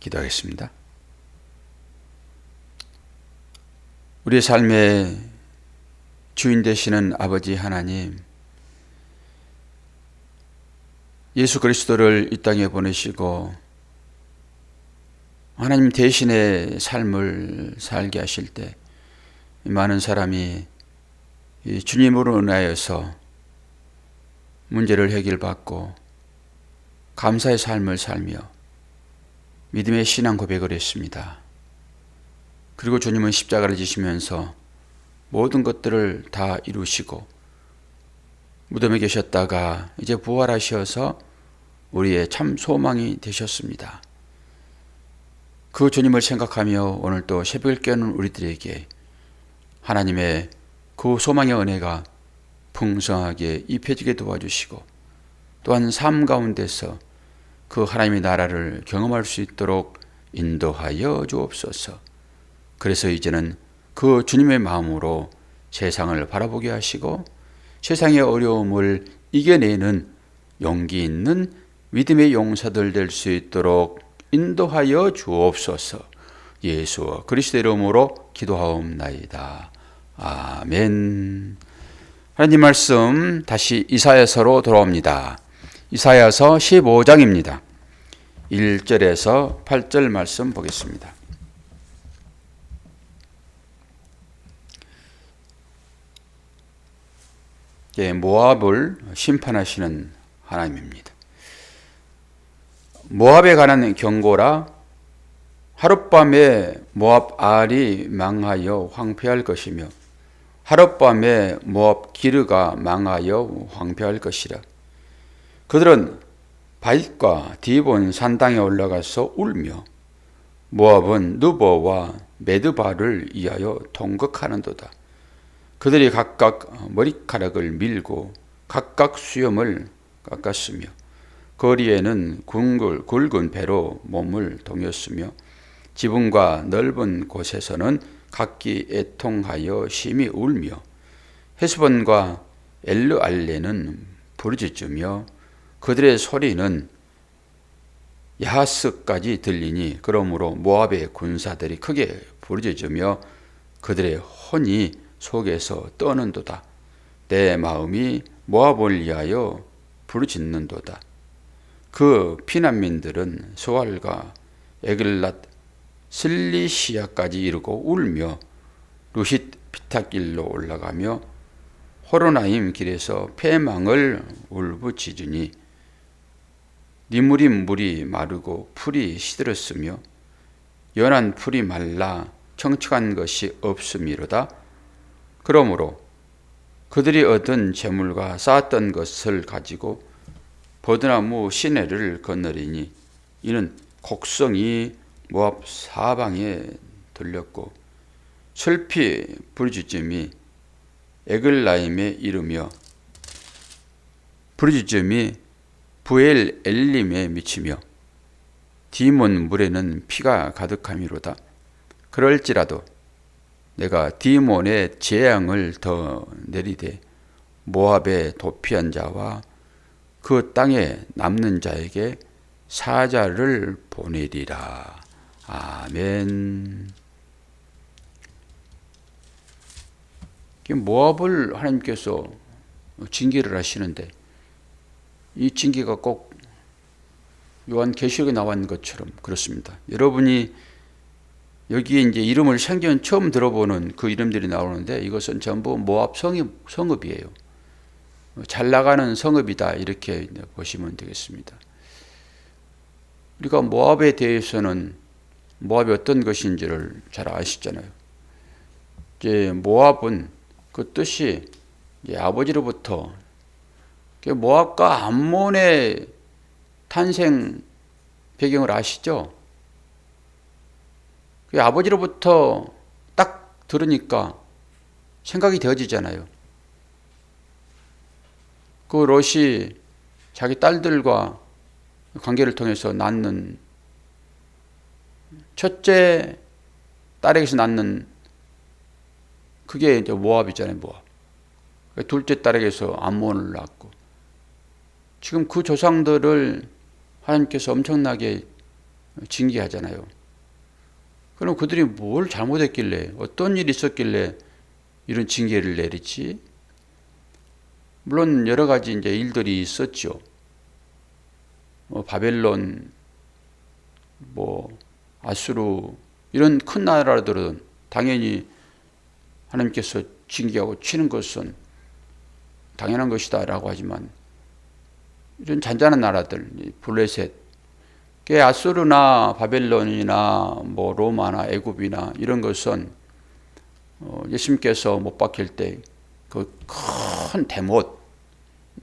기도하겠습니다. 우리의 삶의 주인 되시는 아버지 하나님, 예수 그리스도를 이 땅에 보내시고 하나님 대신의 삶을 살게 하실 때 많은 사람이 주님으로 인하여서 문제를 해결받고 감사의 삶을 살며 믿음의 신앙 고백을 했습니다. 그리고 주님은 십자가를 지시면서 모든 것들을 다 이루시고 무덤에 계셨다가 이제 부활하셔서 우리의 참 소망이 되셨습니다. 그 주님을 생각하며 오늘 또 새벽을 깨우는 우리들에게 하나님의 그 소망의 은혜가 풍성하게 입혀지게 도와주시고 또한 삶 가운데서 그 하나님의 나라를 경험할 수 있도록 인도하여 주옵소서. 그래서 이제는 그 주님의 마음으로 세상을 바라보게 하시고 세상의 어려움을 이겨내는 용기 있는 믿음의 용사들 될 수 있도록 인도하여 주옵소서. 예수 그리스도의 이름으로 기도하옵나이다. 아멘. 하나님 말씀 다시 이사야서로 돌아옵니다. 이사야서 15장입니다. 1절에서 8절 말씀 보겠습니다. 모압을 심판하시는 하나님입니다. 모압에 관한 경고라. 하룻밤에 모압 알이 망하여 황폐할 것이며 하룻밤에 모압 기르가 망하여 황폐할 것이라. 그들은 바잇과 디본 산당에 올라가서 울며 모압은 느보와 메드바를 위하여 통곡하는도다. 그들이 각각 머리카락을 밀고 각각 수염을 깎았으며 거리에는 굵은 배로 몸을 동였으며 지붕과 넓은 곳에서는 각기 애통하여 심히 울며 헤스본과 엘르알레는 부르짖으며 그들의 소리는 야하스까지 들리니 그러므로 모압의 군사들이 크게 부르짖으며 그들의 혼이 속에서 떠는도다. 내 마음이 모압을 위하여 부르짖는도다. 그 피난민들은 소알과 에글랏 슬리시아까지 이르고 울며 루싯 피타길로 올라가며 호로나임 길에서 패망을 울부짖으니 니무림 물이 마르고 풀이 시들었으며 연한 풀이 말라 청청한 것이 없음이로다. 그러므로 그들이 얻은 재물과 쌓았던 것을 가지고 버드나무 시내를 건너리니 이는 곡성이 모압 사방에 들렸고 슬피 부르짖음이 에글라임에 이르며 부르짖음이 부엘 엘림에 미치며 디몬 물에는 피가 가득함이로다. 그럴지라도 내가 디몬의 재앙을 더 내리되 모압의 도피한 자와 그 땅에 남는 자에게 사자를 보내리라. 아멘. 모압을 하나님께서 징계를 하시는데 이 징계가 꼭 요한계시록에 나와 있는 것처럼 그렇습니다. 여러분이 여기에 이제 이름을 생전 처음 들어보는 그 이름들이 나오는데 이것은 전부 모압 성읍이에요. 잘 나가는 성읍이다 이렇게 보시면 되겠습니다. 우리가 모압에 대해서는 모압이 어떤 것인지를 잘 아시잖아요. 이제 모압은 그 뜻이 이제 아버지로부터 모압과 암몬의 탄생 배경을 아시죠? 아버지로부터 딱 들으니까 생각이 되어지잖아요. 그 롯이 자기 딸들과 관계를 통해서 낳는 첫째 딸에게서 낳는 그게 이제 모압이잖아요, 모압. 둘째 딸에게서 암몬을 낳고 지금 그 조상들을 하나님께서 엄청나게 징계하잖아요. 그럼 그들이 뭘 잘못했길래, 어떤 일이 있었길래 이런 징계를 내리지? 물론 여러 가지 이제 일들이 있었죠. 바벨론, 아수르 이런 큰 나라들은 당연히 하나님께서 징계하고 치는 것은 당연한 것이다라고 하지만 이런 잔잔한 나라들, 블레셋, 아수르나 바벨론이나 로마나 애굽이나 이런 것은 예수님께서 못 박힐 때 그 큰 대못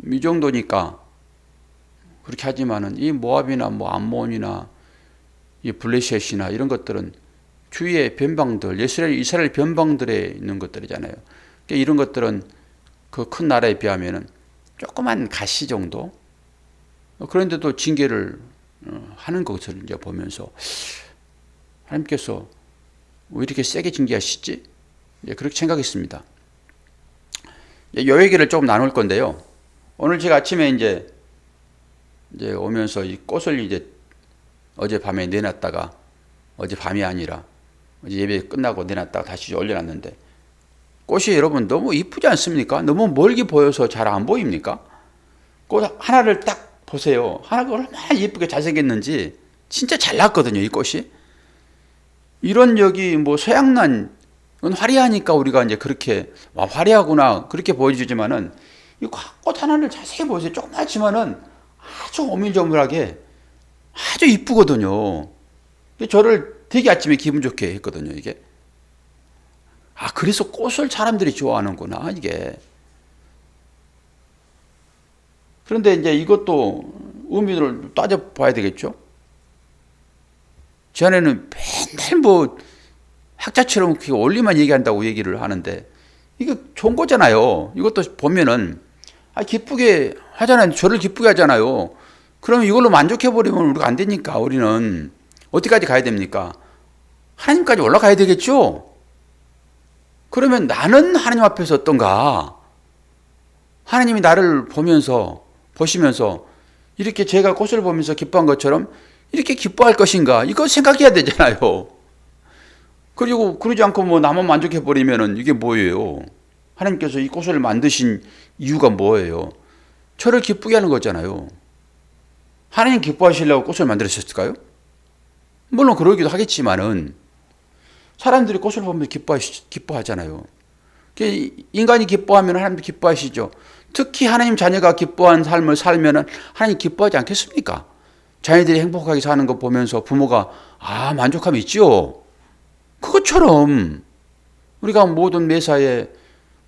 이 정도니까 그렇게 하지만은 이 모압이나 암몬이나 이 블레셋이나 이런 것들은 주위의 변방들, 이스라엘 변방들에 있는 것들이잖아요. 그러니까 이런 것들은 그 큰 나라에 비하면은 조그만 가시 정도. 그런데도 징계를 하는 것을 이제 보면서 하나님께서 왜 이렇게 세게 징계하시지? 그렇게 생각했습니다. 요 얘기를 조금 나눌 건데요. 오늘 제가 아침에 이제 오면서 이 꽃을 이제 어젯밤에 내놨다가 어젯밤이 아니라 어제 예배 끝나고 내놨다가 다시 올려놨는데 꽃이 여러분 너무 이쁘지 않습니까? 너무 멀게 보여서 잘 안 보입니까? 꽃 하나를 딱 보세요. 하나가 얼마나 예쁘게 잘생겼는지 진짜 잘 났거든요, 이 꽃이. 이런 여기 서양란 화려하니까 우리가 이제 그렇게 화려하구나 그렇게 보여주지만은 이 꽃 하나를 자세히 보세요. 조그맣지만은 아주 오밀조밀하게 아주 이쁘거든요. 저를 되게 아침에 기분 좋게 했거든요, 이게. 그래서 꽃을 사람들이 좋아하는구나, 이게. 그런데 이제 이것도 의미를 따져봐야 되겠죠? 전에는 맨날 학자처럼 원리만 얘기한다고 얘기를 하는데, 이게 좋은 거잖아요. 이것도 보면은, 기쁘게 하잖아요. 저를 기쁘게 하잖아요. 그러면 이걸로 만족해버리면 우리가 안 되니까, 우리는 어디까지 가야 됩니까? 하나님까지 올라가야 되겠죠? 그러면 나는 하나님 앞에서 어떤가? 하나님이 나를 보시면서 이렇게 제가 꽃을 보면서 기뻐한 것처럼 이렇게 기뻐할 것인가? 이거 생각해야 되잖아요. 그리고 그러지 않고 나만 만족해버리면은 이게 뭐예요? 하나님께서 이 꽃을 만드신 이유가 뭐예요? 저를 기쁘게 하는 거잖아요. 하나님 기뻐하시려고 꽃을 만들으셨을까요? 물론 그러기도 하겠지만은 사람들이 꽃을 보면 기뻐하잖아요. 인간이 기뻐하면 하나님도 기뻐하시죠. 특히 하나님 자녀가 기뻐한 삶을 살면 하나님 기뻐하지 않겠습니까? 자녀들이 행복하게 사는 거 보면서 부모가 만족함이 있죠. 그것처럼 우리가 모든 매사에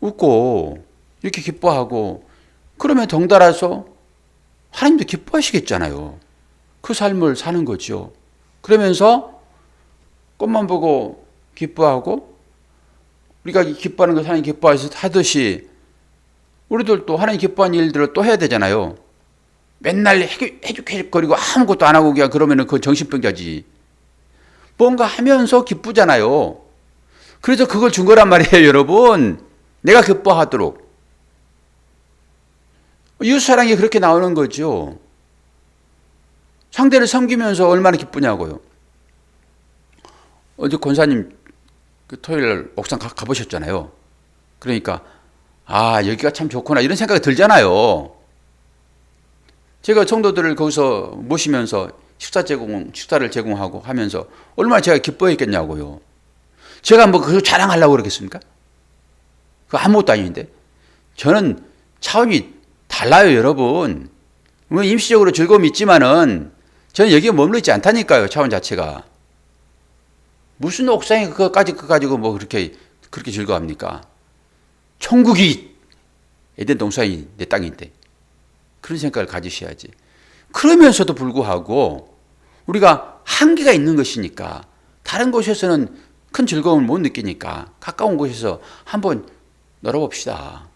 웃고 이렇게 기뻐하고 그러면 덩달아서 하나님도 기뻐하시겠잖아요. 그 삶을 사는 거죠. 그러면서 꽃만 보고 기뻐하고 우리가 기뻐하는 걸 하나님 기뻐하듯이 우리들도 하나님 기뻐하는 일들을 또 해야 되잖아요. 맨날 해죽해죽거리고 아무것도 안 하고 그냥 그러면은 그건 정신병자지. 뭔가 하면서 기쁘잖아요. 그래서 그걸 준 거란 말이에요, 여러분. 내가 기뻐하도록. 이웃사랑이 그렇게 나오는 거죠. 상대를 섬기면서 얼마나 기쁘냐고요. 어제 권사님 토요일 옥상 가보셨잖아요. 그러니까 여기가 참 좋구나 이런 생각이 들잖아요. 제가 성도들을 거기서 모시면서 식사를 제공하고 하면서 얼마나 제가 기뻐했겠냐고요. 제가 그거 자랑하려고 그러겠습니까? 그거 아무것도 아닌데. 저는 차원이 달라요, 여러분. 임시적으로 즐거움이 있지만은 저는 여기에 머물러 있지 않다니까요, 차원 자체가. 무슨 옥상에 그거 가지고 그렇게 즐거워합니까? 천국이 에덴 동산이 내 땅인데. 그런 생각을 가지셔야지. 그러면서도 불구하고 우리가 한계가 있는 것이니까 다른 곳에서는 큰 즐거움을 못 느끼니까 가까운 곳에서 한번 놀아봅시다.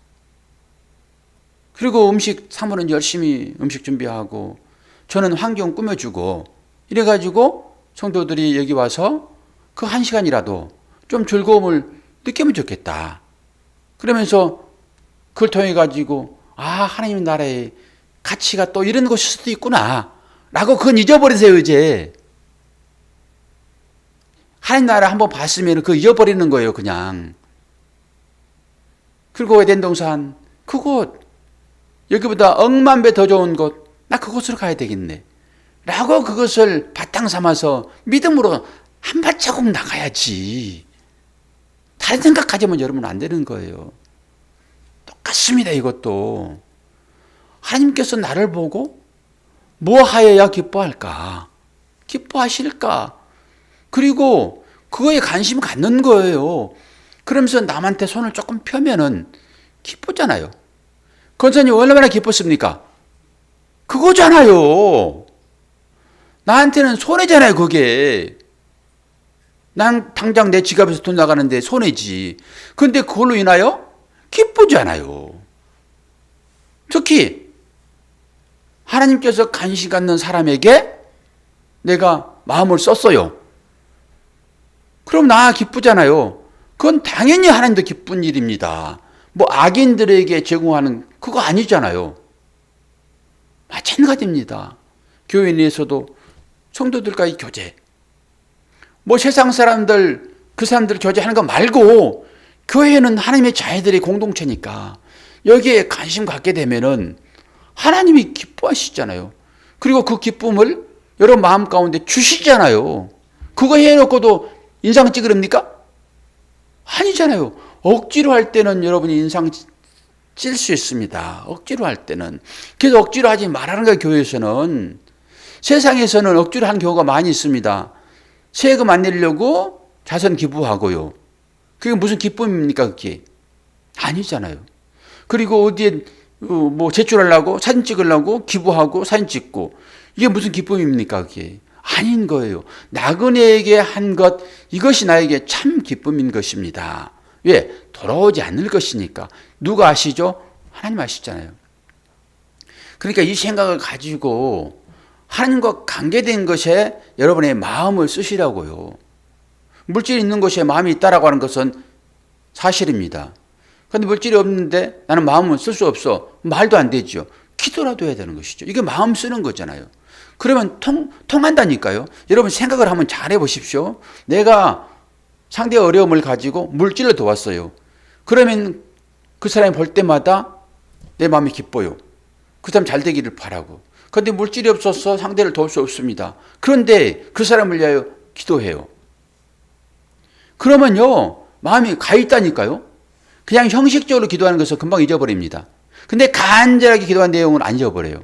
그리고 사모는 열심히 음식 준비하고 저는 환경 꾸며주고 이래가지고 성도들이 여기 와서 그 1시간이라도 좀 즐거움을 느끼면 좋겠다. 그러면서 그걸 통해 가지고 하나님 나라의 가치가 또 이런 것일 수도 있구나 라고 그건 잊어버리세요. 이제 하나님 나라 한번 봤으면 그거 잊어버리는 거예요, 그냥. 그리고 에덴 동산, 그곳, 여기보다 억만 배 더 좋은 곳, 나 그곳으로 가야 되겠네. 라고 그것을 바탕 삼아서 믿음으로 한 발자국 나가야지. 다른 생각 가지면 여러분 안 되는 거예요. 똑같습니다, 이것도. 하나님께서 나를 보고 뭐 하여야 기뻐할까? 기뻐하실까? 그리고 그거에 관심 갖는 거예요. 그러면서 남한테 손을 조금 펴면은 기쁘잖아요. 권사님 얼마나 기뻤습니까? 그거잖아요. 나한테는 손해잖아요, 그게. 난 당장 내 지갑에서 돈 나가는데 손해지. 근데 그걸로 인하여 기쁘잖아요. 특히 하나님께서 관심 갖는 사람에게 내가 마음을 썼어요. 그럼 나 기쁘잖아요. 그건 당연히 하나님도 기쁜 일입니다. 뭐 악인들에게 제공하는 그거 아니잖아요. 마찬가지입니다. 교회 내에서도 성도들과의 교제. 뭐 세상 사람들, 그 사람들 교제하는 거 말고 교회는 하나님의 자녀들의 공동체니까 여기에 관심 갖게 되면은 하나님이 기뻐하시잖아요. 그리고 그 기쁨을 여러분 마음 가운데 주시잖아요. 그거 해놓고도 인상 찌그럽니까? 아니잖아요. 억지로 할 때는 여러분이 인상 찔 수 있습니다. 억지로 할 때는. 그래서 억지로 하지 말라는 거예요, 교회에서는. 세상에서는 억지로 하는 경우가 많이 있습니다. 세금 안 내려고 자선 기부하고요. 그게 무슨 기쁨입니까, 그게? 아니잖아요. 그리고 어디에 뭐 제출하려고 사진 찍으려고 기부하고 사진 찍고 이게 무슨 기쁨입니까, 그게? 아닌 거예요. 나그네에게 한 것, 이것이 나에게 참 기쁨인 것입니다. 왜? 돌아오지 않을 것이니까. 누가 아시죠? 하나님 아시잖아요. 그러니까 이 생각을 가지고 하나님과 관계된 것에 여러분의 마음을 쓰시라고요. 물질이 있는 곳에 마음이 있다라고 하는 것은 사실입니다. 그런데 물질이 없는데 나는 마음을 쓸 수 없어. 말도 안 되죠. 기도라도 해야 되는 것이죠. 이게 마음 쓰는 거잖아요. 그러면 통한다니까요. 여러분 생각을 한번 잘 해보십시오. 내가 상대의 어려움을 가지고 물질로 도왔어요. 그러면 그 사람이 볼 때마다 내 마음이 기뻐요. 그 사람 잘 되기를 바라고. 그런데 물질이 없어서 상대를 도울 수 없습니다. 그런데 그 사람을 위하여 기도해요. 그러면요, 마음이 가 있다니까요. 그냥 형식적으로 기도하는 것을 금방 잊어버립니다. 근데 간절하게 기도한 내용은 안 잊어버려요.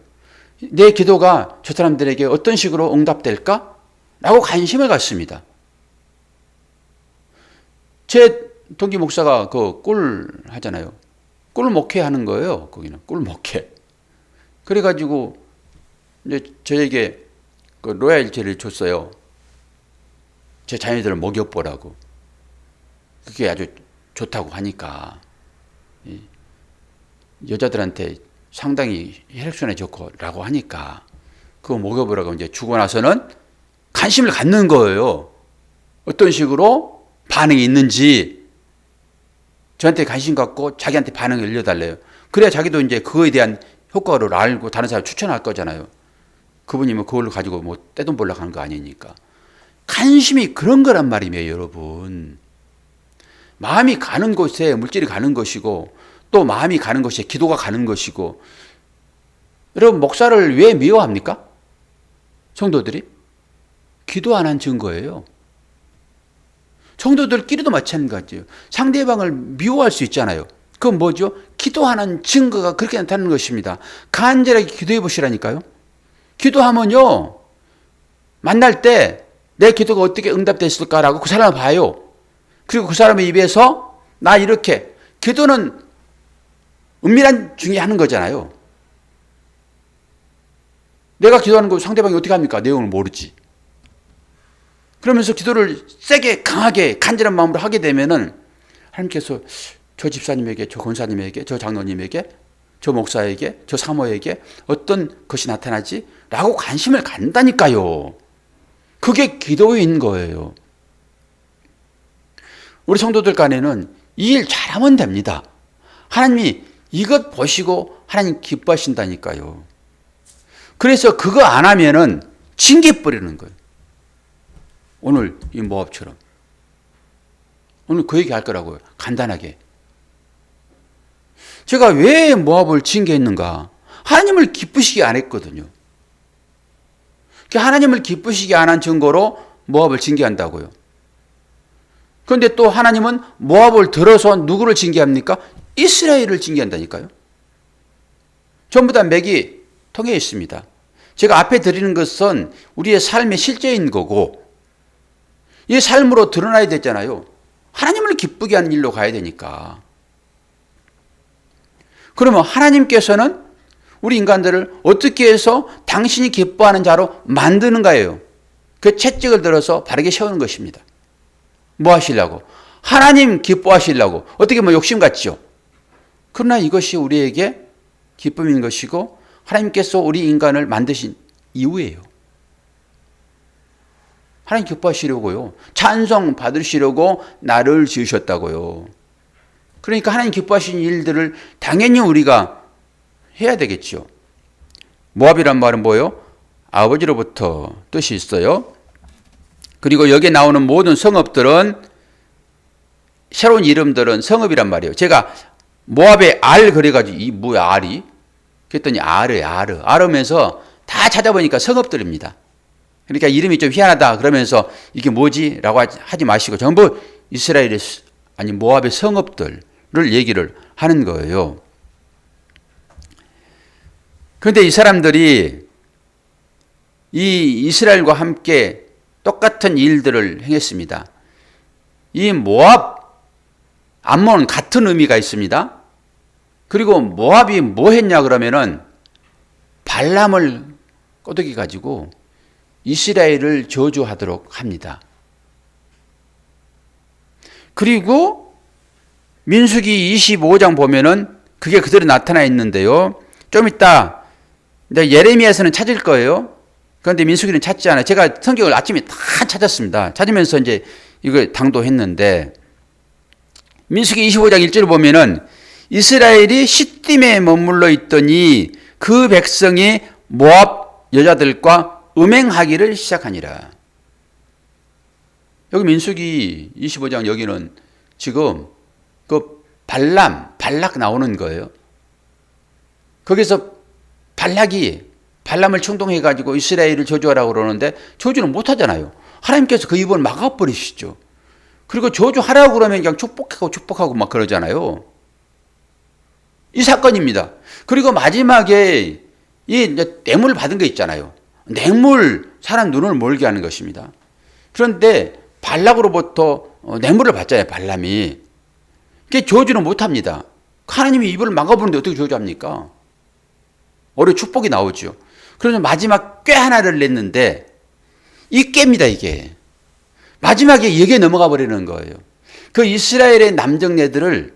내 기도가 저 사람들에게 어떤 식으로 응답될까? 라고 관심을 갖습니다. 제 동기 목사가 그 꿀 하잖아요. 꿀 목회 하는 거예요. 거기는 꿀 목회. 그래가지고 이제 저에게 그 로얄티를 줬어요. 제 자녀들을 먹여보라고. 그게 아주 좋다고 하니까 여자들한테 상당히 혈액순환에 좋고라고 하니까 그거 먹여보라고 이제 주고 나서는 관심을 갖는 거예요. 어떤 식으로 반응이 있는지 저한테 관심 갖고 자기한테 반응을 알려달래요. 그래야 자기도 이제 그거에 대한 효과를 알고 다른 사람 추천할 거잖아요. 그분이 뭐 그걸로 가지고 뭐 떼돈 벌려고 하는 거 아니니까. 관심이 그런 거란 말이에요, 여러분. 마음이 가는 곳에 물질이 가는 것이고 또 마음이 가는 곳에 기도가 가는 것이고. 여러분 목사를 왜 미워합니까? 성도들이? 기도 안 한 증거예요. 성도들끼리도 마찬가지예요. 상대방을 미워할 수 있잖아요. 그건 뭐죠? 기도하는 증거가 그렇게 나타나는 것입니다. 간절하게 기도해 보시라니까요. 기도하면요, 만날 때 내 기도가 어떻게 응답됐을까라고 그 사람을 봐요. 그리고 그 사람의 입에서 나 이렇게, 기도는 은밀한 중에 하는 거잖아요. 내가 기도하는 거 상대방이 어떻게 합니까? 내용을 모르지. 그러면서 기도를 세게 강하게 간절한 마음으로 하게 되면은 하나님께서 저 집사님에게, 저 권사님에게, 저 장로님에게, 저 목사에게, 저 사모에게 어떤 것이 나타나지? 라고 관심을 갖는다니까요. 그게 기도인 거예요. 우리 성도들 간에는 이 일 잘하면 됩니다. 하나님이 이것 보시고 하나님 기뻐하신다니까요. 그래서 그거 안 하면은 징계 뿌리는 거예요. 오늘 이 모압처럼. 오늘 그 얘기 할 거라고요. 간단하게. 제가 왜 모압을 징계했는가? 하나님을 기쁘시게 안 했거든요. 하나님을 기쁘시게 안 한 증거로 모압을 징계한다고요. 그런데 또 하나님은 모압을 들어서 누구를 징계합니까? 이스라엘을 징계한다니까요. 전부 다 맥이 통해 있습니다. 제가 앞에 드리는 것은 우리의 삶의 실제인 거고 이 삶으로 드러나야 되잖아요. 하나님을 기쁘게 하는 일로 가야 되니까. 그러면 하나님께서는 우리 인간들을 어떻게 해서 당신이 기뻐하는 자로 만드는가예요. 그 채찍을 들어서 바르게 세우는 것입니다. 뭐 하시려고? 하나님 기뻐하시려고. 어떻게 보면 욕심 같죠. 그러나 이것이 우리에게 기쁨인 것이고 하나님께서 우리 인간을 만드신 이유예요. 하나님 기뻐하시려고요. 찬송 받으시려고 나를 지으셨다고요. 그러니까 하나님 기뻐하시는 일들을 당연히 우리가 해야 되겠죠. 모압이란 말은 뭐예요? 아버지로부터 뜻이 있어요. 그리고 여기에 나오는 모든 성읍들은 새로운 이름들은 성읍이란 말이에요. 제가 모압에 알 그래가지고 이 뭐야 알이? 그랬더니 아르면서 다 찾아보니까 성읍들입니다. 그러니까 이름이 좀 희한하다 그러면서 이게 뭐지? 라고 하지 마시고 전부 이스라엘의 아니 모압의 성읍들을 얘기를 하는 거예요. 그런데 이 사람들이 이 이스라엘과 함께 똑같은 일들을 행했습니다. 이 모압, 암몬은 같은 의미가 있습니다. 그리고 모압이 뭐 했냐 그러면은 발람을 꼬드겨 가지고 이스라엘을 저주하도록 합니다. 그리고 민수기 25장 보면은 그게 그대로 나타나 있는데요. 좀 이따 예레미야에서는 찾을 거예요. 그런데 민수기는 찾지 않아요. 제가 성경을 아침에 다 찾았습니다. 찾으면서 이제 이걸 당도했는데 민수기 25장 1절을 보면은 이스라엘이 시딤에 머물러 있더니 그 백성이 모압 여자들과 음행하기를 시작하니라. 여기 민수기 25장 여기는 지금 그 발락 나오는 거예요. 거기서 발람을 충동해가지고 이스라엘을 저주하라고 그러는데 저주는 못하잖아요. 하나님께서 그 입을 막아버리시죠. 그리고 저주하라고 그러면 그냥 축복하고 막 그러잖아요. 이 사건입니다. 그리고 마지막에 이 뇌물을 받은 거 있잖아요. 뇌물, 사람 눈을 멀게 하는 것입니다. 그런데 발락으로부터 뇌물을 받잖아요, 발람이. 그게 저주는 못합니다. 하나님이 입을 막아보는데 어떻게 저주합니까? 오히려 축복이 나오죠. 그래서 마지막 꾀 하나를 냈는데 이 꾀입니다, 이게. 마지막에 여기에 넘어가 버리는 거예요. 그 이스라엘의 남정네들을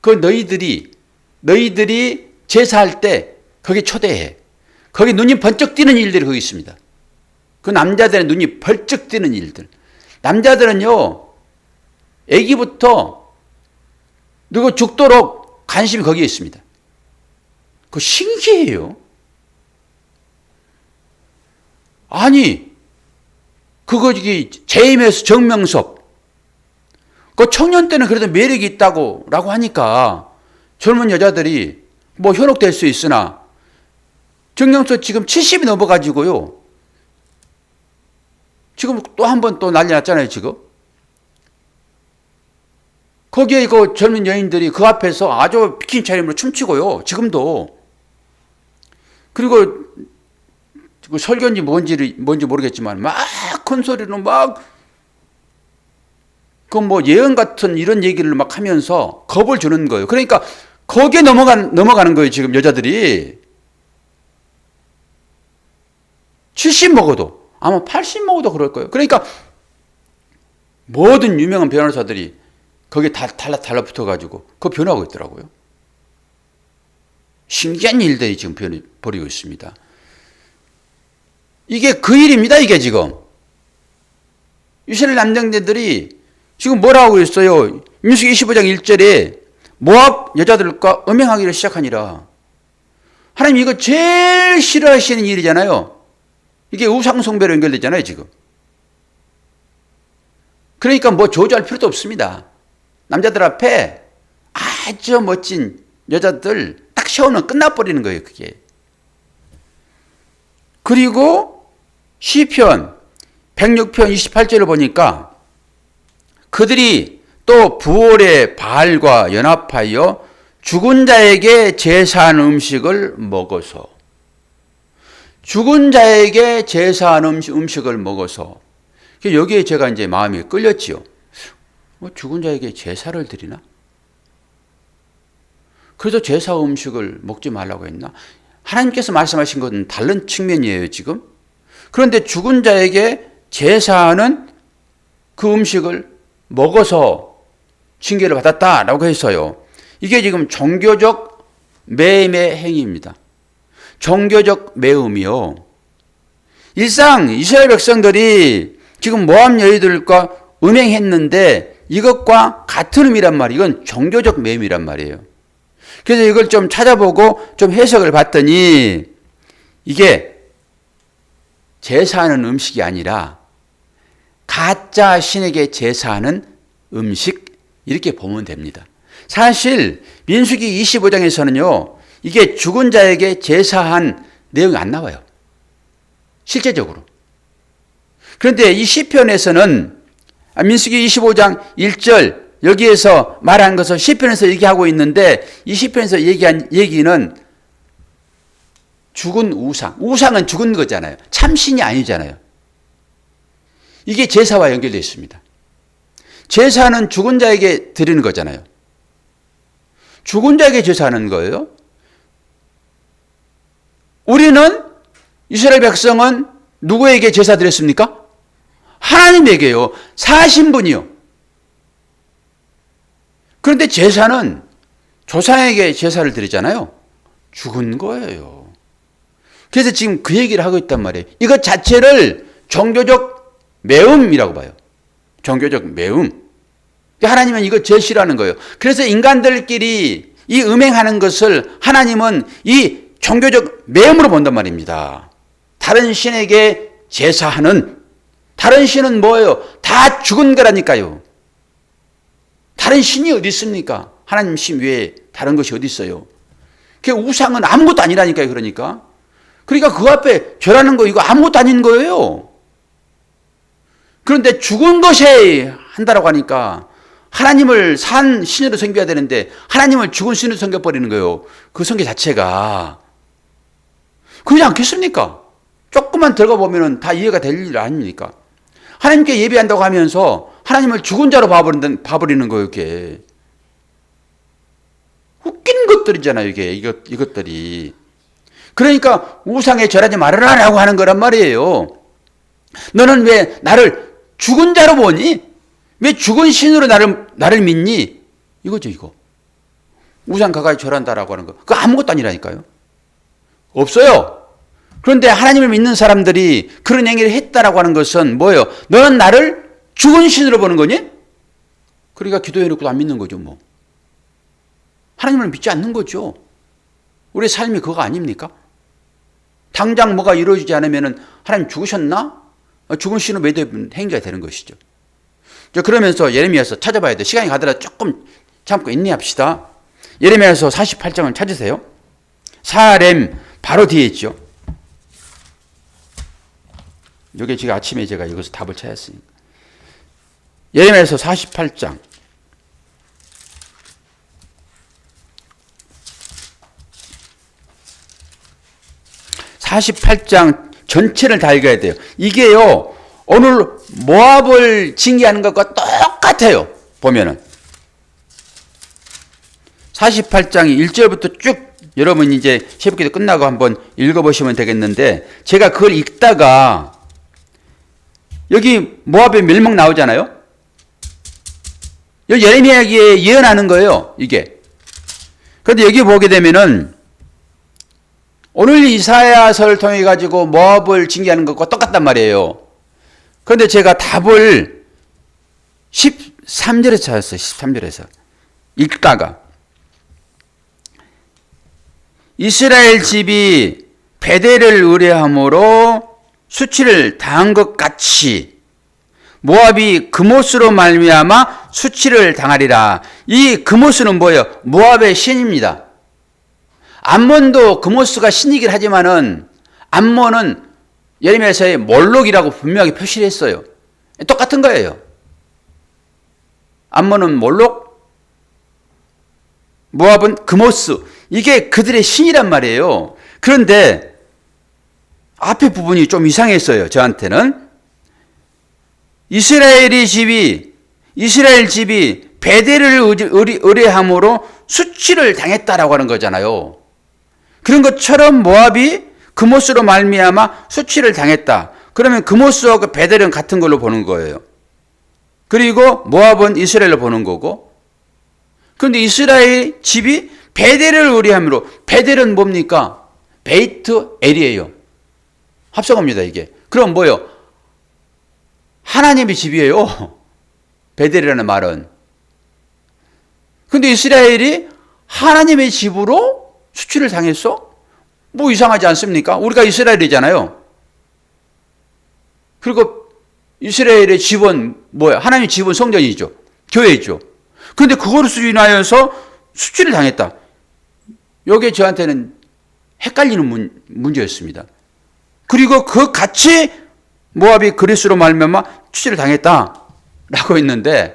그 너희들이 제사할 때 거기 초대해. 거기 눈이 번쩍 뜨는 일들이 거기 있습니다. 그 남자들의 눈이 벌쩍 뜨는 일들. 남자들은요, 아기부터 누구 죽도록 관심이 거기에 있습니다. 그거 신기해요. 아니, 그거 제임에서 정명섭. 그 청년 때는 그래도 매력이 있다고 라고 하니까 젊은 여자들이 뭐 현혹될 수 있으나 정명섭 지금 70이 넘어가지고요. 지금 또 한 번 또 난리 났잖아요, 지금. 거기에 그 젊은 여인들이 그 앞에서 아주 비키니 차림으로 춤추고요. 지금도. 그리고 그 설교인지 뭔지 모르겠지만 막 큰 소리로 막 그 뭐 예언 같은 이런 얘기를 막 하면서 겁을 주는 거예요. 그러니까 거기에 넘어가는 거예요, 지금 여자들이. 70 먹어도 아마 80 먹어도 그럴 거예요. 그러니까 모든 유명한 변호사들이 거기에 다 달라붙어가지고 그거 변호하고 있더라고요. 신기한 일들이 지금 벌이고 있습니다. 이게 그 일입니다, 이게 지금. 이스라엘 남정네들이 지금 뭐라고 했어요? 민수기 25장 1절에 모압 여자들과 음행하기를 시작하니라. 하나님 이거 제일 싫어하시는 일이잖아요. 이게 우상숭배로 연결되잖아요, 지금. 그러니까 뭐 저주할 필요도 없습니다. 남자들 앞에 아주 멋진 여자들 딱 세우면 끝나버리는 거예요, 그게. 그리고 시편 106편 28절을 보니까 그들이 또 부올의 바알과 연합하여 죽은 자에게 제사한 음식을 먹어서, 죽은 자에게 제사한 음식을 먹어서, 여기에 제가 이제 마음이 끌렸지요. 죽은 자에게 제사를 드리나? 그래서 제사 음식을 먹지 말라고 했나? 하나님께서 말씀하신 것은 다른 측면이에요, 지금. 그런데 죽은 자에게 제사하는 그 음식을 먹어서 징계를 받았다라고 해서요. 이게 지금 종교적 매임의 행위입니다. 종교적 매음이요. 일상 이스라엘 백성들이 지금 모압 여인들과 음행했는데 이것과 같은 의미란 말이에요. 이건 종교적 매임이란 말이에요. 그래서 이걸 좀 찾아보고 좀 해석을 봤더니 이게 제사하는 음식이 아니라 가짜 신에게 제사하는 음식, 이렇게 보면 됩니다. 사실 민수기 25장에서는요. 이게 죽은 자에게 제사한 내용이 안 나와요. 실제적으로. 그런데 이 시편에서는 민수기 25장 1절 여기에서 말한 것을 시편에서 얘기하고 있는데 이 시편에서 얘기한 얘기는 죽은 우상. 우상은 죽은 거잖아요. 참신이 아니잖아요. 이게 제사와 연결되어 있습니다. 제사는 죽은 자에게 드리는 거잖아요. 죽은 자에게 제사하는 거예요. 우리는 이스라엘 백성은 누구에게 제사 드렸습니까? 하나님에게요. 사신 분이요. 그런데 제사는 조상에게 제사를 드리잖아요. 죽은 거예요. 그래서 지금 그 얘기를 하고 있단 말이에요. 이것 자체를 종교적 매음이라고 봐요. 종교적 매음. 하나님은 이거 제일 싫어하는 거예요. 그래서 인간들끼리 이 음행하는 것을 하나님은 이 종교적 매음으로 본단 말입니다. 다른 신에게 제사하는, 다른 신은 뭐예요? 다 죽은 거라니까요. 다른 신이 어디 있습니까? 하나님 신 외에 다른 것이 어디 있어요? 그 우상은 아무것도 아니라니까요. 그러니까 그 앞에 절하는 거 이거 아무것도 아닌 거예요. 그런데 죽은 것에 한다라고 하니까 하나님을 산 신으로 섬겨야 되는데 하나님을 죽은 신으로 섬겨버리는 거예요. 그 섬기 자체가. 그러지 않겠습니까? 조금만 들어가 보면 다 이해가 될 일 아닙니까? 하나님께 예배한다고 하면서 하나님을 죽은 자로 봐버리는 거예요, 이게. 웃긴 것들이잖아요, 이것들이. 그러니까 우상에 절하지 말아라라고 하는 거란 말이에요. 너는 왜 나를 죽은 자로 보니? 왜 죽은 신으로 나를 믿니? 이거죠, 이거. 우상 가까이 절한다라고 하는 거. 그거 아무것도 아니라니까요. 없어요. 그런데 하나님을 믿는 사람들이 그런 행위를 했다라고 하는 것은 뭐예요? 너는 나를 죽은 신으로 보는 거니? 그러니까 기도해놓고도 안 믿는 거죠, 뭐. 하나님을 믿지 않는 거죠. 우리의 삶이 그거 아닙니까? 당장 뭐가 이루어지지 않으면 하나님 죽으셨나? 죽은 신으로 매도된 행위가 되는 것이죠. 그러면서 예레미야서 찾아봐야 돼. 시간이 가더라도 조금 참고 인내합시다. 예레미야서 48장을 찾으세요. 사렘 바로 뒤에 있죠. 이게 지금 아침에 제가 여기서 답을 찾았으니까. 예레미야서 48장. 48장 전체를 다 읽어야 돼요. 이게요, 오늘 모압을 징계하는 것과 똑같아요. 보면은. 48장 1절부터 쭉 여러분 이제 새벽기도 끝나고 한번 읽어보시면 되겠는데, 제가 그걸 읽다가 여기 모압의 멸망 나오잖아요. 여기 예레미야기에 예언하는 거예요, 이게. 그런데 여기 보게 되면은 오늘 이사야서를 통해 가지고 모압을 징계하는 것과 똑같단 말이에요. 그런데 제가 답을 13절에서 찾았어요. 13절에서. 읽다가 이스라엘 집이 베델을 의뢰함으로 수치를 당한 것 같이 모압이 그모스로 말미암아 수치를 당하리라. 이 그모스는 뭐예요? 모압의 신입니다. 암몬도 그모스가 신이긴 하지만은 암몬은 예레미야서의 몰록이라고 분명하게 표시를 했어요. 똑같은 거예요. 암몬은 몰록, 모압은 그모스. 이게 그들의 신이란 말이에요. 그런데 앞에 부분이 좀 이상했어요. 저한테는. 이스라엘 집이 베델을 의뢰함으로 수치를 당했다라고 하는 거잖아요. 그런 것처럼 모압이 그모스로 말미암아 수치를 당했다. 그러면 그모스와 그 베델은 같은 걸로 보는 거예요. 그리고 모압은 이스라엘로 보는 거고. 그런데 이스라엘 집이 베델을 의뢰함으로, 베델은 뭡니까? 베이트 엘이에요. 합성어입니다, 이게. 그럼 뭐예요? 하나님의 집이에요. 베델이라는 말은. 근데 이스라엘이 하나님의 집으로 수치를 당했어? 뭐 이상하지 않습니까? 우리가 이스라엘이잖아요. 그리고 이스라엘의 집은 뭐야? 하나님의 집은 성전이죠. 교회이죠. 그런데 그거를 수준하여서 수치를 당했다. 이게 저한테는 헷갈리는 문제였습니다. 그리고 그 같이 모압이 그리스로 말미암아 수치를 당했다라고 했는데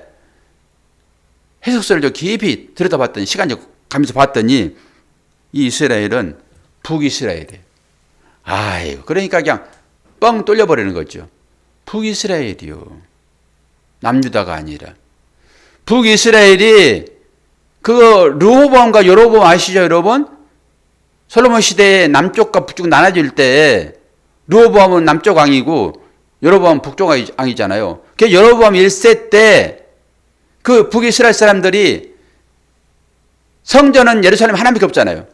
해석서를 좀 깊이 들여다봤더니 시간적 가면서 봤더니 이 이스라엘은 북이스라엘이에요. 아이고, 그러니까 그냥 뻥 뚫려버리는 거죠. 북이스라엘이요. 남유다가 아니라. 북이스라엘이 그 르호보암과 여로보암 아시죠, 여러분? 솔로몬 시대에 남쪽과 북쪽 나눠질 때 르호보암은 남쪽 왕이고 여로보암은 북쪽 왕이잖아요. 그 여로보암 1세 때 그 북이스라엘 사람들이 성전은 예루살렘 하나밖에 없잖아요.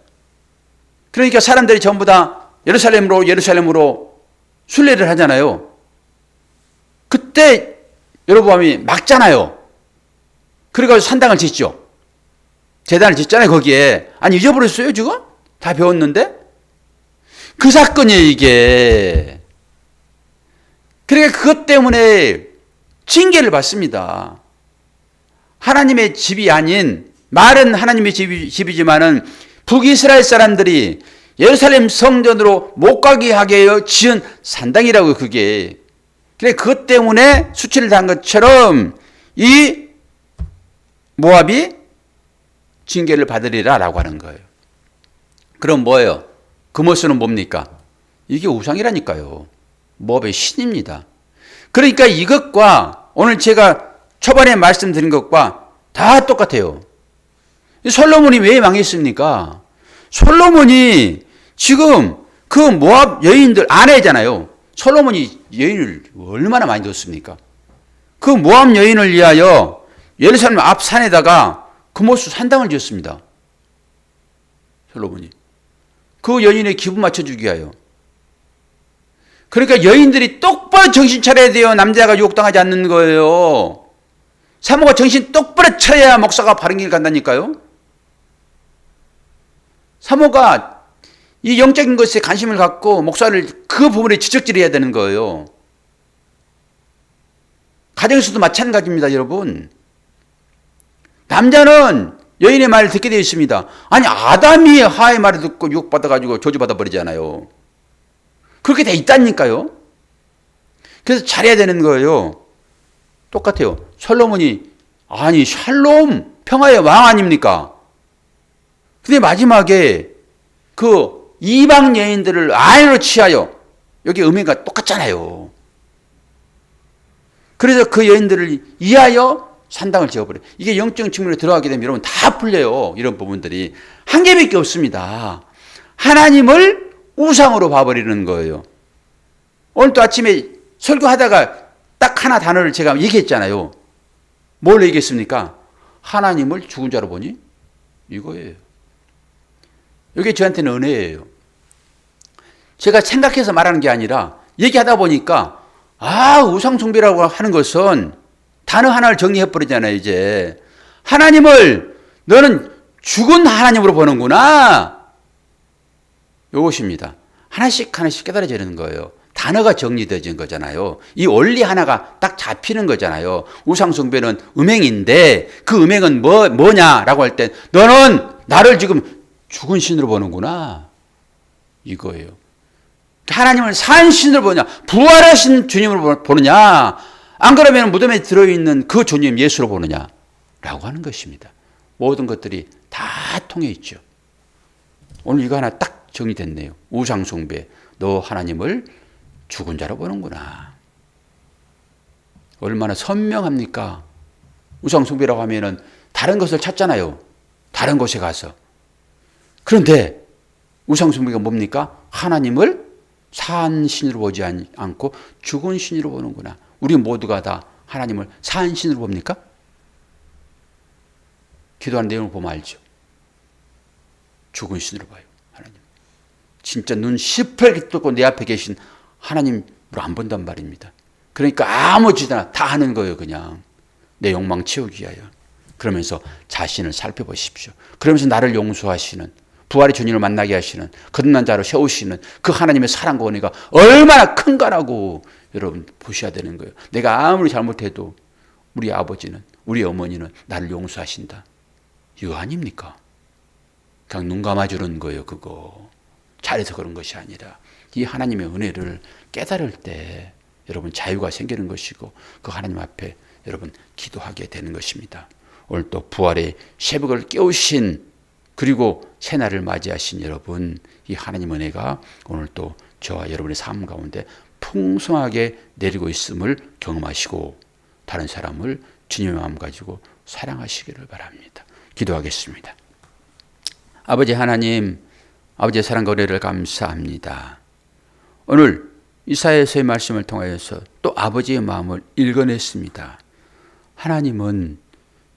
그러니까 사람들이 전부 다 예루살렘으로 순례를 하잖아요. 그때 여로보암이 막잖아요. 그래가지고 산당을 짓죠. 제단을 짓잖아요, 거기에. 아니, 잊어버렸어요, 지금? 다 배웠는데? 그 사건이에요, 이게. 그러니까 그것 때문에 징계를 받습니다. 하나님의 집이 아닌, 말은 하나님의 집이지만은 북이스라엘 사람들이 예루살렘 성전으로 못 가게 하게 지은 산당이라고, 그게. 그래, 그것 때문에 수치를 당한 것처럼 이 모압이 징계를 받으리라 라고 하는 거예요. 그럼 뭐예요? 그모스는 뭡니까? 이게 우상이라니까요. 모압의 신입니다. 그러니까 이것과 오늘 제가 초반에 말씀드린 것과 다 똑같아요. 솔로몬이 왜 망했습니까? 솔로몬이 지금 그 모압 여인들 아내잖아요. 솔로몬이 여인을 얼마나 많이 뒀습니까? 그 모압 여인을 위하여 예루살렘 앞 산에다가 그모스 산당을 지었습니다. 솔로몬이. 그 여인의 기분 맞춰주기 위하여. 그러니까 여인들이 똑바로 정신 차려야 돼요. 남자가 유혹당하지 않는 거예요. 사모가 정신 똑바로 차려야 목사가 바른 길 간다니까요. 사모가 이 영적인 것에 관심을 갖고 목사를 그 부분에 지적질해야 되는 거예요. 가정에서도 마찬가지입니다, 여러분. 남자는 여인의 말을 듣게 되어 있습니다. 아니, 아담이 하의 말을 듣고 유혹받아가지고 저주받아 버리잖아요. 그렇게 돼 있다니까요. 그래서 잘해야 되는 거예요. 똑같아요. 솔로몬이, 아니, 샬롬, 평화의 왕 아닙니까? 근데 마지막에 그 이방 여인들을 아내로 취하여, 여기 의미가 똑같잖아요. 그래서 그 여인들을 이하여 산당을 지어버려요. 이게 영적 측면으로 들어가게 되면 여러분 다 풀려요. 이런 부분들이. 한 개밖에 없습니다. 하나님을 우상으로 봐버리는 거예요. 오늘 또 아침에 설교하다가 딱 하나 단어를 제가 얘기했잖아요. 뭘 얘기했습니까? 하나님을 죽은 자로 보니? 이거예요. 이게 저한테는 은혜예요. 제가 생각해서 말하는 게 아니라 얘기하다 보니까 우상숭배라고 하는 것은 단어 하나를 정리해버리잖아요, 이제. 하나님을 너는 죽은 하나님으로 보는구나. 이것입니다. 하나씩 하나씩 깨달아지는 거예요. 단어가 정리되어진 거잖아요. 이 원리 하나가 딱 잡히는 거잖아요. 우상숭배는 음행인데 그 음행은 뭐냐라고 할 때 너는 나를 지금 죽은 신으로 보는구나. 이거예요. 하나님을 산 신으로 보느냐, 부활하신 주님으로 보느냐, 안 그러면 무덤에 들어있는 그 주님 예수로 보느냐라고 하는 것입니다. 모든 것들이 다 통해 있죠. 오늘 이거 하나 딱 정리됐네요. 우상숭배, 너 하나님을 죽은 자로 보는구나. 얼마나 선명합니까? 우상숭배라고 하면은 다른 것을 찾잖아요. 다른 곳에 가서. 그런데 우상숭배가 뭡니까? 하나님을 산 신으로 보지 않고 죽은 신으로 보는구나. 우리 모두가 다 하나님을 산 신으로 봅니까? 기도하는 내용을 보면 알죠. 죽은 신으로 봐요. 하나님. 진짜 눈 시퍼렇게 뜨고 내 앞에 계신 하나님으로 안 본단 말입니다. 그러니까 아무 짓이나 다 하는 거예요. 그냥 내 욕망 채우기 위하여. 그러면서 자신을 살펴보십시오. 그러면서 나를 용서하시는, 부활의 주님을 만나게 하시는, 거듭난 자로 세우시는 그 하나님의 사랑과 은혜가 얼마나 큰가라고 여러분 보셔야 되는 거예요. 내가 아무리 잘못해도 우리 아버지는, 우리 어머니는 나를 용서하신다. 이거 아닙니까? 그냥 눈 감아주는 거예요. 그거 잘해서 그런 것이 아니라 이 하나님의 은혜를 깨달을 때 여러분 자유가 생기는 것이고 그 하나님 앞에 여러분 기도하게 되는 것입니다. 오늘 또 부활의 새벽을 깨우신, 그리고 새날을 맞이하신 여러분, 이 하나님 은혜가 오늘 또 저와 여러분의 삶 가운데 풍성하게 내리고 있음을 경험하시고 다른 사람을 주님의 마음 가지고 사랑하시기를 바랍니다. 기도하겠습니다. 아버지 하나님, 아버지의 사랑과 은혜를 감사합니다. 오늘 이사야서의 말씀을 통하여서 또 아버지의 마음을 읽어냈습니다. 하나님은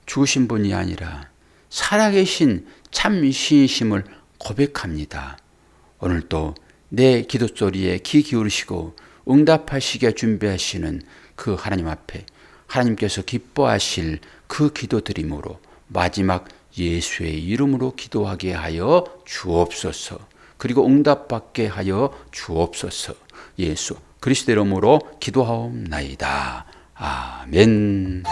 죽으신 분이 아니라 살아계신 참 신이심을 고백합니다. 오늘도 내 기도 소리에 귀 기울이시고 응답하시게 준비하시는 그 하나님 앞에 하나님께서 기뻐하실 그 기도 드림으로 마지막 예수의 이름으로 기도하게 하여 주옵소서. 그리고 응답받게 하여 주옵소서. 예수 그리스도 이름으로 기도하옵나이다. 아멘.